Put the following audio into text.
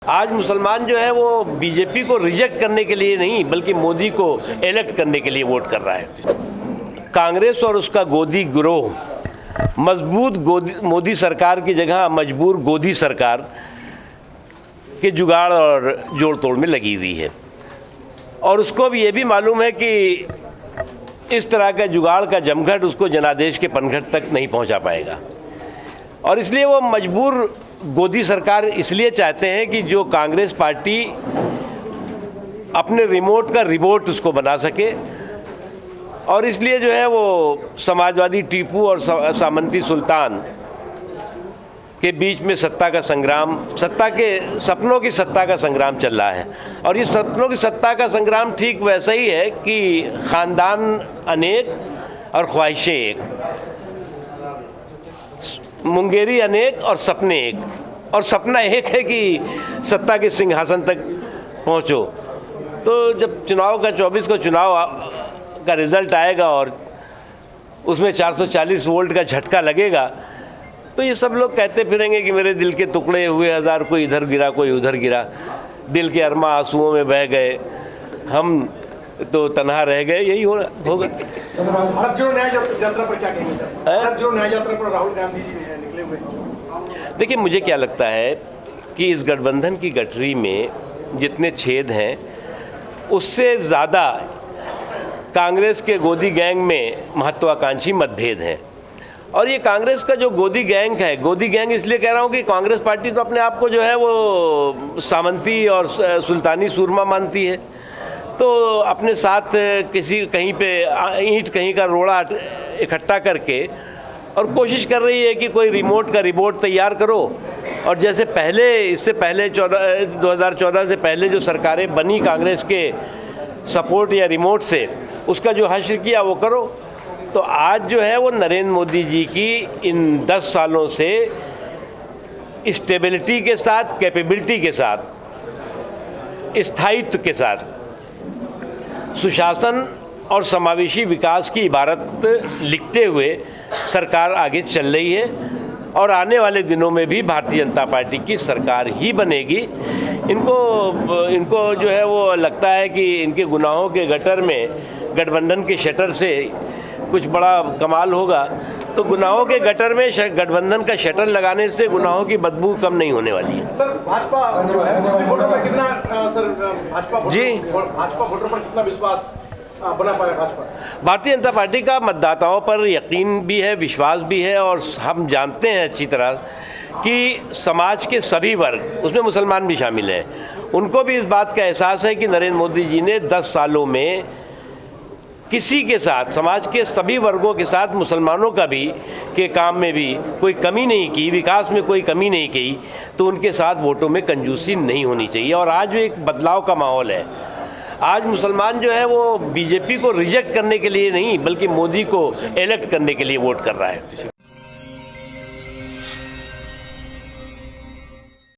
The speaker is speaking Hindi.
आज मुसलमान जो है वो बीजेपी को रिजेक्ट करने के लिए नहीं बल्कि मोदी को इलेक्ट करने के लिए वोट कर रहा है। कांग्रेस और उसका गोदी गिरोह मजबूत मोदी सरकार की जगह मजबूर गोदी सरकार के जुगाड़ और जोड़ तोड़ में लगी हुई है और उसको भी ये भी मालूम है कि इस तरह का जुगाड़ का जमघट उसको जनादेश के पनघट तक नहीं पहुंचा पाएगा और इसलिए वो मजबूर गोदी सरकार इसलिए चाहते हैं कि जो कांग्रेस पार्टी अपने रिमोट का रिवोट उसको बना सके और इसलिए जो है वो समाजवादी टीपू और सामंती सुल्तान के बीच में सत्ता का संग्राम, सपनों की सत्ता का संग्राम चल रहा है और ये सपनों की सत्ता का संग्राम ठीक वैसा ही है कि ख़ानदान अनेक और ख्वाहिशें एक, मुंगेरी अनेक और सपने एक और सपना एक है कि सत्ता के सिंहासन तक पहुंचो। तो जब चुनाव का 24 को चुनाव का रिज़ल्ट आएगा और उसमें 440 वोल्ट का झटका लगेगा तो ये सब लोग कहते फिरेंगे कि मेरे दिल के टुकड़े हुए हज़ार, कोई इधर गिरा कोई उधर गिरा, दिल के अरमा आंसुओं में बह गए, हम तो तन्हा रह गए, यही होगा। भारत जोड़ो न्याय यात्रा पर क्या कहेंगे सर? भारत जोड़ो न्याय यात्रा पर राहुल गांधी जी निकले हुए। देखिए, मुझे क्या लगता है कि इस गठबंधन की गठरी में जितने छेद हैं उससे ज़्यादा कांग्रेस के गोदी गैंग में महत्वाकांक्षी मतभेद हैं और ये कांग्रेस का जो गोदी गैंग है, गोदी गैंग इसलिए कह रहा हूँ कि कांग्रेस पार्टी तो अपने आप को जो है वो सामंती और सुल्तानी सूरमा मानती है, तो अपने साथ कहीं पे ईंट कहीं का रोड़ा इकट्ठा करके और कोशिश कर रही है कि कोई रिमोट का रिपोर्ट तैयार करो और जैसे इससे पहले 2014 से पहले जो सरकारें बनी कांग्रेस के सपोर्ट या रिमोट से, उसका जो हश्र किया वो करो। तो आज जो है वो नरेंद्र मोदी जी की इन 10 सालों से स्टेबिलिटी के साथ, कैपेबिलिटी के साथ, स्थायित्व के साथ, सुशासन और समावेशी विकास की इबारत लिखते हुए सरकार आगे चल रही है और आने वाले दिनों में भी भारतीय जनता पार्टी की सरकार ही बनेगी। इनको जो है वो लगता है कि इनके गुनाहों के गटर में गठबंधन के शटर से कुछ बड़ा कमाल होगा, तो गुनाहों के गटर में गठबंधन का शटर लगाने से गुनाहों की बदबू कम नहीं होने वाली है। सर, भाजपा जो है मुस्लिम वोटरों पर कितना भाजपा वोटरों पर कितना विश्वास बना पाया भाजपा? भारतीय जनता पार्टी का मतदाताओं पर यकीन भी है, विश्वास भी है और हम जानते हैं अच्छी तरह कि समाज के सभी वर्ग, उसमें मुसलमान भी शामिल हैं, उनको भी इस बात का एहसास है कि नरेंद्र मोदी जी ने 10 सालों में किसी के साथ, समाज के सभी वर्गों के साथ, मुसलमानों का भी के काम में भी कोई कमी नहीं की, विकास में कोई कमी नहीं की, तो उनके साथ वोटों में कंजूसी नहीं होनी चाहिए। और आज एक बदलाव का माहौल है। आज मुसलमान जो है वो बीजेपी को रिजेक्ट करने के लिए नहीं बल्कि मोदी को इलेक्ट करने के लिए वोट कर रहा है।